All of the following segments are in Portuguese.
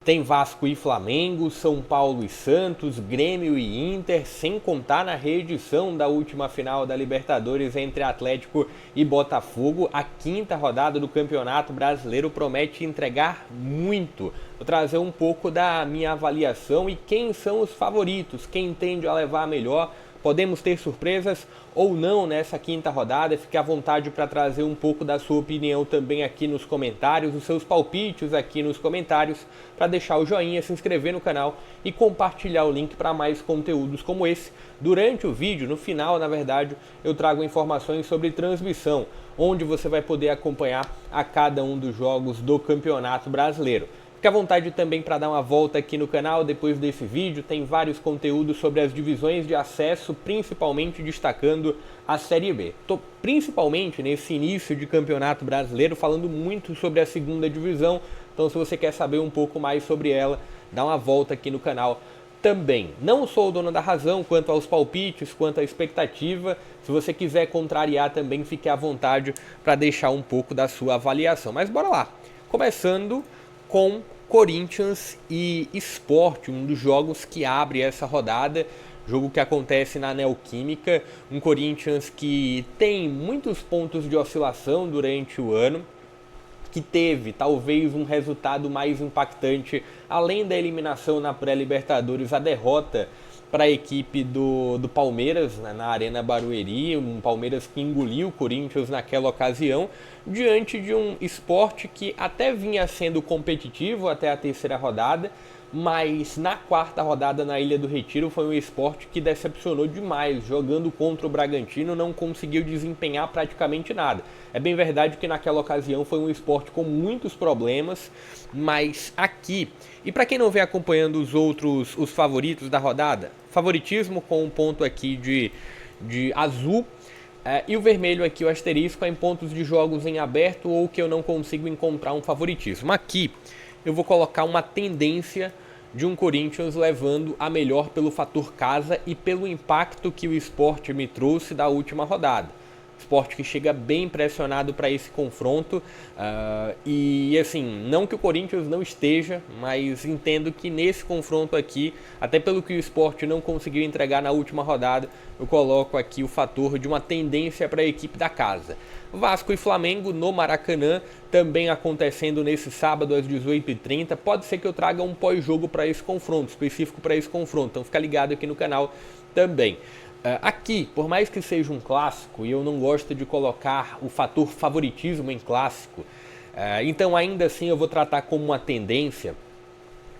Tem Vasco e Flamengo, São Paulo e Santos, Grêmio e Inter, sem contar na reedição da última final da Libertadores entre Atlético e Botafogo. A quinta rodada do Campeonato Brasileiro promete entregar muito. Vou trazer um pouco da minha avaliação e quem são os favoritos, quem tende a levar a melhor. Podemos ter surpresas ou não nessa quinta rodada. Fique à vontade para trazer um pouco da sua opinião também aqui nos comentários, os seus palpites aqui nos comentários, para deixar o joinha, se inscrever no canal e compartilhar o link para mais conteúdos como esse. Durante o vídeo, no final, na verdade, eu trago informações sobre transmissão, onde você vai poder acompanhar a cada um dos jogos do Campeonato Brasileiro. Fique à vontade também para dar uma volta aqui no canal depois desse vídeo, tem vários conteúdos sobre as divisões de acesso, principalmente destacando a Série B. Estou principalmente nesse início de Campeonato Brasileiro falando muito sobre a segunda divisão, então se você quer saber um pouco mais sobre ela, dá uma volta aqui no canal também. Não sou o dono da razão quanto aos palpites, quanto à expectativa. Se você quiser contrariar também, fique à vontade para deixar um pouco da sua avaliação. Mas bora lá, começando com Corinthians e Sport, um dos jogos que abre essa rodada, jogo que acontece na Neoquímica, um Corinthians que tem muitos pontos de oscilação durante o ano, que teve talvez um resultado mais impactante, além da eliminação na pré-Libertadores, a derrota para a equipe do Palmeiras, né, na Arena Barueri, um Palmeiras que engoliu o Corinthians naquela ocasião, diante de um Sport que até vinha sendo competitivo até a terceira rodada, mas na quarta rodada na Ilha do Retiro foi um Sport que decepcionou demais, jogando contra o Bragantino, não conseguiu desempenhar praticamente nada. É bem verdade que naquela ocasião foi um Sport com muitos problemas, mas aqui, e para quem não vem acompanhando os favoritos da rodada, favoritismo com um ponto aqui de azul, e o vermelho aqui, o asterisco, é em pontos de jogos em aberto ou que eu não consigo encontrar um favoritismo. Aqui eu vou colocar uma tendência de um Corinthians levando a melhor pelo fator casa e pelo impacto que o Sport me trouxe da última rodada. Sport que chega bem pressionado para esse confronto, e assim, não que o Corinthians não esteja, mas entendo que nesse confronto aqui, até pelo que o Sport não conseguiu entregar na última rodada, eu coloco aqui o fator de uma tendência para a equipe da casa. Vasco e Flamengo no Maracanã, também acontecendo nesse sábado às 18h30, pode ser que eu traga um pós-jogo para esse confronto, específico para esse confronto, então fica ligado aqui no canal também. Aqui, por mais que seja um clássico, e eu não gosto de colocar o fator favoritismo em clássico, então ainda assim eu vou tratar como uma tendência.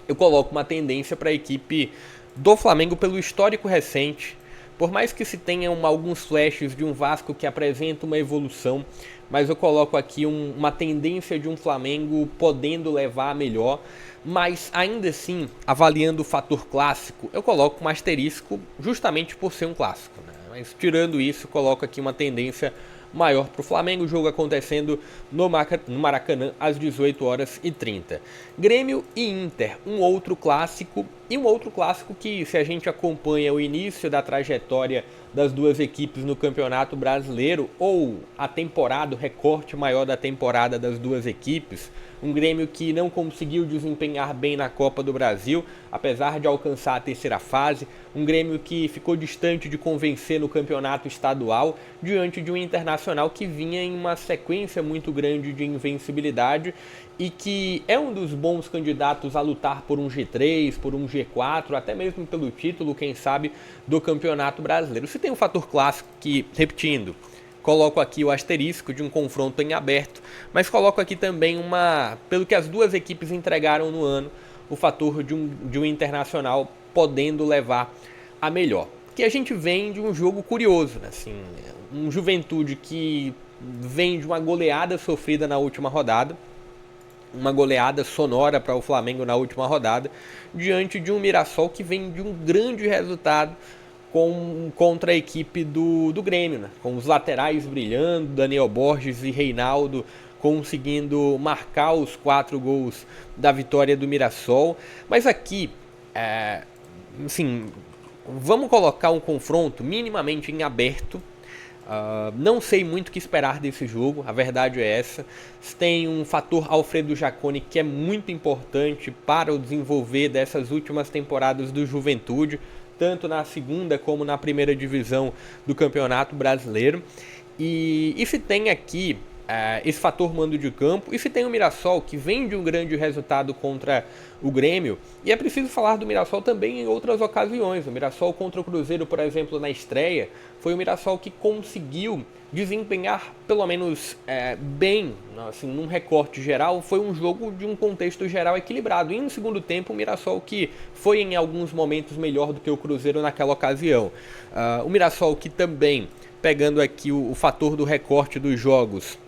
Eu coloco uma tendência para a equipe do Flamengo pelo histórico recente, por mais que se tenham alguns flashes de um Vasco que apresenta uma evolução, mas eu coloco aqui uma tendência de um Flamengo podendo levar a melhor. Mas ainda assim, avaliando o fator clássico, eu coloco um asterisco justamente por ser um clássico, né? Mas tirando isso, eu coloco aqui uma tendência maior para o Flamengo, o jogo acontecendo no Maracanã às 18h30. Grêmio e Inter, um outro clássico, e um outro clássico que, se a gente acompanha o início da trajetória das duas equipes no Campeonato Brasileiro, ou a temporada, o recorte maior da temporada das duas equipes, um Grêmio que não conseguiu desempenhar bem na Copa do Brasil, apesar de alcançar a terceira fase, um Grêmio que ficou distante de convencer no campeonato estadual, diante de um Internacional que vinha em uma sequência muito grande de invencibilidade e que é um dos bons candidatos a lutar por um G3, por um G4, até mesmo pelo título, quem sabe, do Campeonato Brasileiro. Se tem um fator clássico que, repetindo, coloco aqui o asterisco de um confronto em aberto, mas coloco aqui também pelo que as duas equipes entregaram no ano, o fator de um Internacional podendo levar a melhor. Que a gente vem de um jogo curioso, né? Assim, um Juventude que vem de uma goleada sofrida na última rodada, uma goleada sonora para o Flamengo na última rodada, diante de um Mirassol que vem de um grande resultado contra a equipe do Grêmio, né? Com os laterais brilhando, Daniel Borges e Reinaldo conseguindo marcar os 4 gols da vitória do Mirassol. Mas aqui, assim, vamos colocar um confronto minimamente em aberto, Não sei muito o que esperar desse jogo, a verdade é essa. Tem um fator Alfredo Jaconi que é muito importante para o desenvolver dessas últimas temporadas do Juventude, tanto na segunda como na primeira divisão do Campeonato Brasileiro. E se tem aqui esse fator mando de campo, e se tem o Mirassol, que vem de um grande resultado contra o Grêmio, e é preciso falar do Mirassol também em outras ocasiões. O Mirassol contra o Cruzeiro, por exemplo, na estreia, foi o Mirassol que conseguiu desempenhar pelo menos bem, assim, num recorte geral. Foi um jogo de um contexto geral equilibrado, e no segundo tempo o Mirassol que foi em alguns momentos melhor do que o Cruzeiro naquela ocasião. O Mirassol que também, pegando aqui o fator do recorte dos jogos,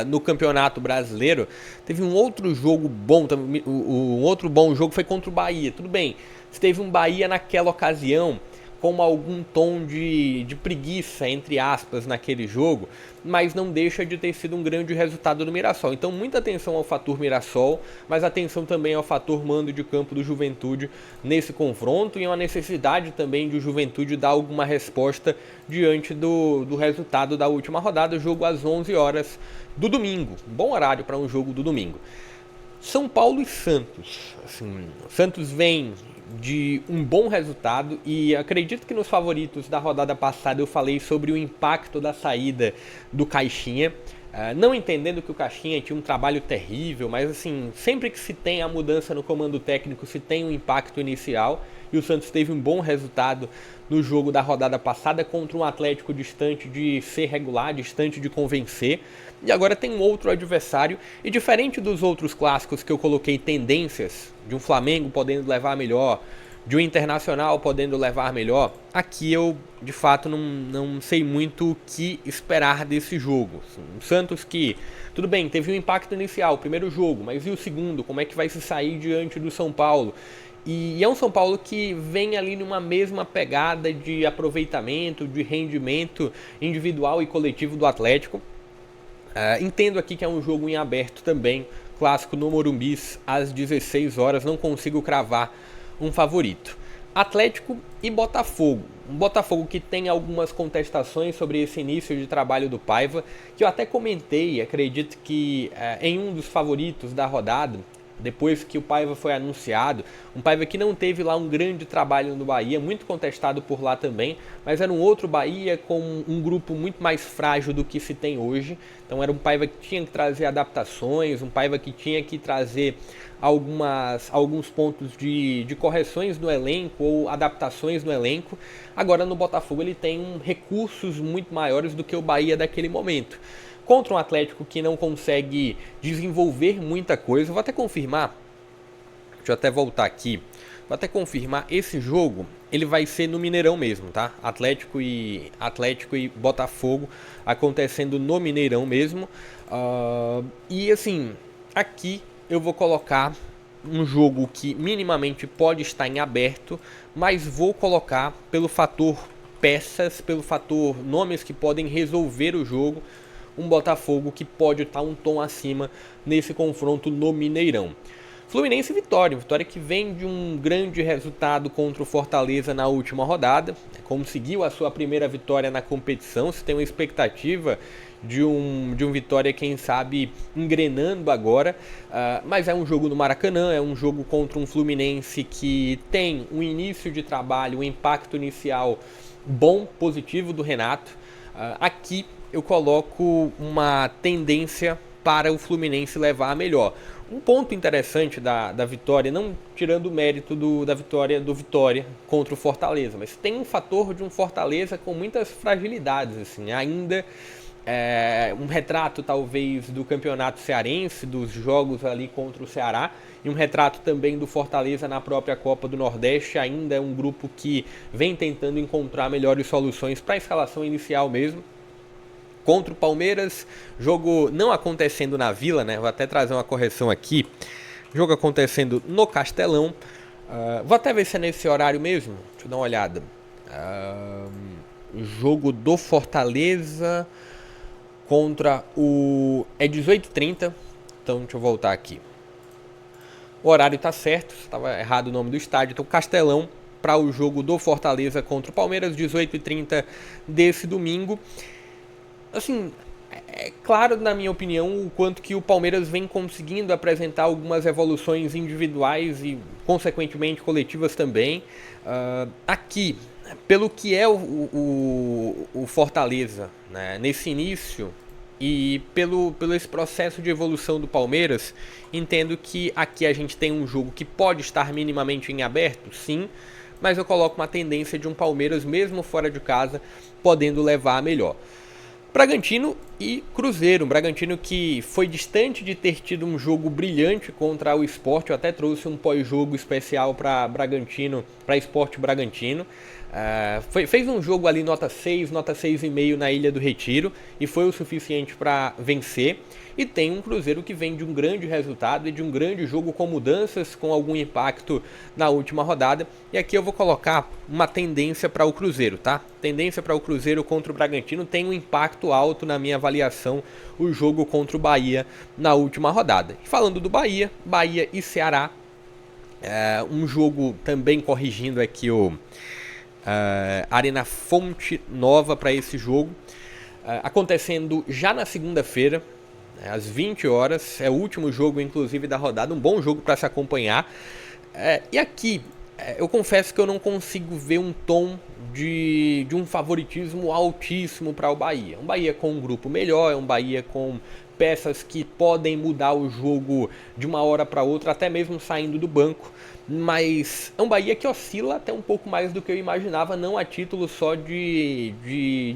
no Campeonato Brasileiro, teve um outro jogo bom, um outro bom jogo foi contra o Bahia. Tudo bem, teve um Bahia naquela ocasião com algum tom de preguiça, entre aspas, naquele jogo, mas não deixa de ter sido um grande resultado do Mirassol. Então, muita atenção ao fator Mirassol, mas atenção também ao fator mando de campo do Juventude nesse confronto, e uma necessidade também de o Juventude dar alguma resposta diante do resultado da última rodada, jogo às 11 horas do domingo. Bom horário para um jogo do domingo. São Paulo e Santos. Assim, Santos vem de um bom resultado, e acredito que nos favoritos da rodada passada eu falei sobre o impacto da saída do Caixinha, não entendendo que o Caixinha tinha um trabalho terrível, mas assim, sempre que se tem a mudança no comando técnico, se tem um impacto inicial, e o Santos teve um bom resultado no jogo da rodada passada contra um Atlético distante de ser regular, distante de convencer, e agora tem um outro adversário, e diferente dos outros clássicos que eu coloquei tendências, de um Flamengo podendo levar melhor, de um Internacional podendo levar melhor, aqui eu de fato não sei muito o que esperar desse jogo. Um Santos que, tudo bem, teve um impacto inicial, o primeiro jogo, mas e o segundo? Como é que vai se sair diante do São Paulo? E é um São Paulo que vem ali numa mesma pegada de aproveitamento, de rendimento individual e coletivo do Atlético. Entendo aqui que é um jogo em aberto também, clássico no Morumbi às 16 horas, não consigo cravar um favorito. Atlético e Botafogo. Um Botafogo que tem algumas contestações sobre esse início de trabalho do Paiva, que eu até comentei, acredito que em um dos favoritos da rodada, depois que o Paiva foi anunciado, um Paiva que não teve lá um grande trabalho no Bahia, muito contestado por lá também, mas era um outro Bahia com um grupo muito mais frágil do que se tem hoje. Então era um Paiva que tinha que trazer adaptações, um Paiva que tinha que trazer alguns pontos de correções no elenco ou adaptações no elenco. Agora no Botafogo ele tem recursos muito maiores do que o Bahia daquele momento. Contra um Atlético que não consegue desenvolver muita coisa. Vou até confirmar, deixa eu até voltar aqui, vou até confirmar, esse jogo ele vai ser no Mineirão mesmo, tá? Atlético e Botafogo acontecendo no Mineirão mesmo. E assim, aqui eu vou colocar um jogo que minimamente pode estar em aberto, mas vou colocar pelo fator peças, pelo fator nomes que podem resolver o jogo, um Botafogo que pode estar um tom acima nesse confronto no Mineirão. Fluminense e Vitória que vem de um grande resultado contra o Fortaleza na última rodada, conseguiu a sua primeira vitória na competição, se tem uma expectativa de um Vitória, quem sabe, engrenando agora, mas é um jogo no Maracanã, é um jogo contra um Fluminense que tem um início de trabalho, um impacto inicial bom, positivo do Renato. Aqui eu coloco uma tendência para o Fluminense levar a melhor. Um ponto interessante da vitória, não tirando o mérito da vitória do Vitória contra o Fortaleza, mas tem um fator de um Fortaleza com muitas fragilidades, assim, ainda um retrato talvez do campeonato cearense, dos jogos ali contra o Ceará, e um retrato também do Fortaleza na própria Copa do Nordeste. Ainda é um grupo que vem tentando encontrar melhores soluções para a escalação inicial mesmo. Contra o Palmeiras, jogo não acontecendo na Vila, né? Vou até trazer uma correção aqui. Jogo acontecendo no Castelão. Vou até ver se é nesse horário mesmo. Deixa eu dar uma olhada. Jogo do Fortaleza contra o... É 18h30. Então deixa eu voltar aqui. O horário tá certo. Estava errado o nome do estádio. Então Castelão, para o jogo do Fortaleza contra o Palmeiras, 18h30 desse domingo. Assim, é claro, na minha opinião, o quanto que o Palmeiras vem conseguindo apresentar algumas evoluções individuais e, consequentemente, coletivas também. Aqui, pelo que é o Fortaleza, né, nesse início, e pelo esse processo de evolução do Palmeiras, entendo que aqui a gente tem um jogo que pode estar minimamente em aberto, sim, mas eu coloco uma tendência de um Palmeiras, mesmo fora de casa, podendo levar a melhor. Bragantino e Cruzeiro, um Bragantino que foi distante de ter tido um jogo brilhante contra o Sport. Eu até trouxe um pós-jogo especial para Bragantino, para Sport Bragantino. Fez um jogo ali nota 6, nota 6,5 na Ilha do Retiro e foi o suficiente para vencer. E tem um Cruzeiro que vem de um grande resultado e de um grande jogo com mudanças, com algum impacto na última rodada. E aqui eu vou colocar uma tendência para o Cruzeiro, tá? Tendência para o Cruzeiro contra o Bragantino. Tem um impacto alto na minha avaliação o jogo contra o Bahia na última rodada. E falando do Bahia, Bahia e Ceará, um jogo também corrigindo aqui o Arena Fonte Nova para esse jogo, acontecendo já na segunda-feira, às 20 horas, é o último jogo inclusive da rodada, um bom jogo para se acompanhar. E aqui, eu confesso que eu não consigo ver um tom de um favoritismo altíssimo para o Bahia. Um Bahia com um grupo melhor, um Bahia com peças que podem mudar o jogo de uma hora para outra, até mesmo saindo do banco. Mas é um Bahia que oscila até um pouco mais do que eu imaginava, não a título só de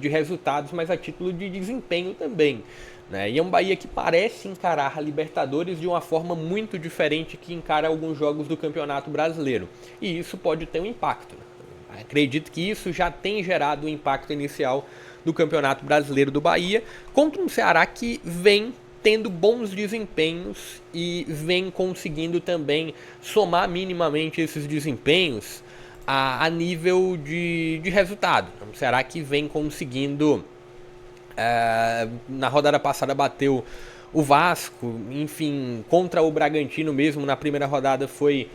resultados, mas a título de desempenho também, né? E é um Bahia que parece encarar a Libertadores de uma forma muito diferente que encara alguns jogos do Campeonato Brasileiro. E isso pode ter um impacto, né? Acredito que isso já tem gerado o impacto inicial do Campeonato Brasileiro do Bahia, contra um Ceará que vem tendo bons desempenhos e vem conseguindo também somar minimamente esses desempenhos a nível de resultado. O Ceará que vem conseguindo, na rodada passada bateu o Vasco, enfim, contra o Bragantino mesmo, na primeira rodada foi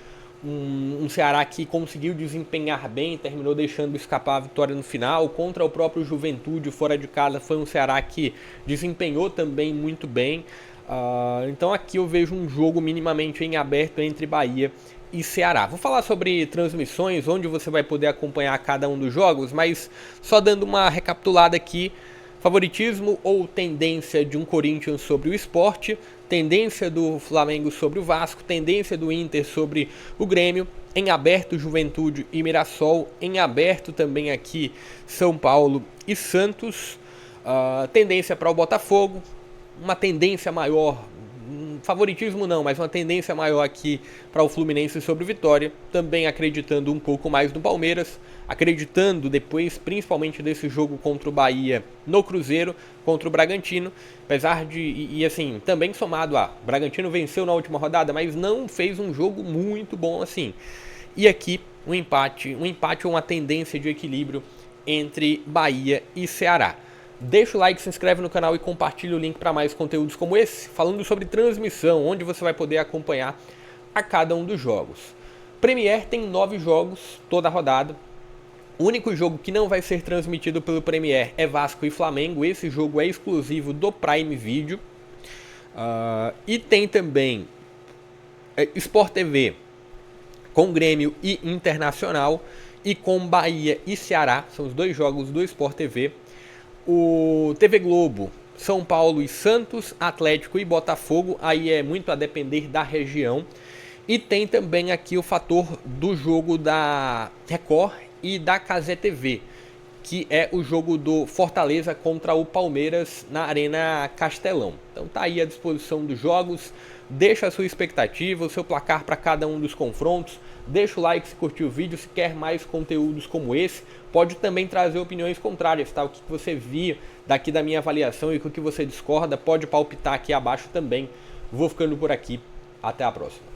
um Ceará que conseguiu desempenhar bem, terminou deixando escapar a vitória no final. Contra o próprio Juventude, fora de casa, foi um Ceará que desempenhou também muito bem. Então aqui eu vejo um jogo minimamente em aberto entre Bahia e Ceará. Vou falar sobre transmissões, onde você vai poder acompanhar cada um dos jogos, mas só dando uma recapitulada aqui. Favoritismo ou tendência de um Corinthians sobre o Sport, tendência do Flamengo sobre o Vasco, tendência do Inter sobre o Grêmio, em aberto Juventude e Mirassol, em aberto também aqui São Paulo e Santos, tendência para o Botafogo, uma tendência maior, favoritismo não, mas uma tendência maior aqui para o Fluminense sobre o Vitória, também acreditando um pouco mais no Palmeiras, acreditando depois principalmente desse jogo contra o Bahia no Cruzeiro, contra o Bragantino, apesar de, e assim, também somado a Bragantino venceu na última rodada, mas não fez um jogo muito bom assim. E aqui um empate ou uma tendência de equilíbrio entre Bahia e Ceará. Deixa o like, se inscreve no canal e compartilha o link para mais conteúdos como esse, falando sobre transmissão, onde você vai poder acompanhar a cada um dos jogos. Premier tem 9 jogos toda a rodada. O único jogo que não vai ser transmitido pelo Premier é Vasco e Flamengo. Esse jogo é exclusivo do Prime Video. E tem também Sport TV com Grêmio e Internacional e com Bahia e Ceará. São os 2 jogos do Sport TV. O TV Globo, São Paulo e Santos, Atlético e Botafogo, aí é muito a depender da região. E tem também aqui o fator do jogo da Record e da Cazé TV, que é o jogo do Fortaleza contra o Palmeiras na Arena Castelão. Então tá aí à disposição dos jogos, deixa a sua expectativa, o seu placar para cada um dos confrontos, deixa o like se curtiu o vídeo, se quer mais conteúdos como esse, pode também trazer opiniões contrárias, tá? O que você via daqui da minha avaliação e o que você discorda, pode palpitar aqui abaixo também. Vou ficando por aqui, até a próxima.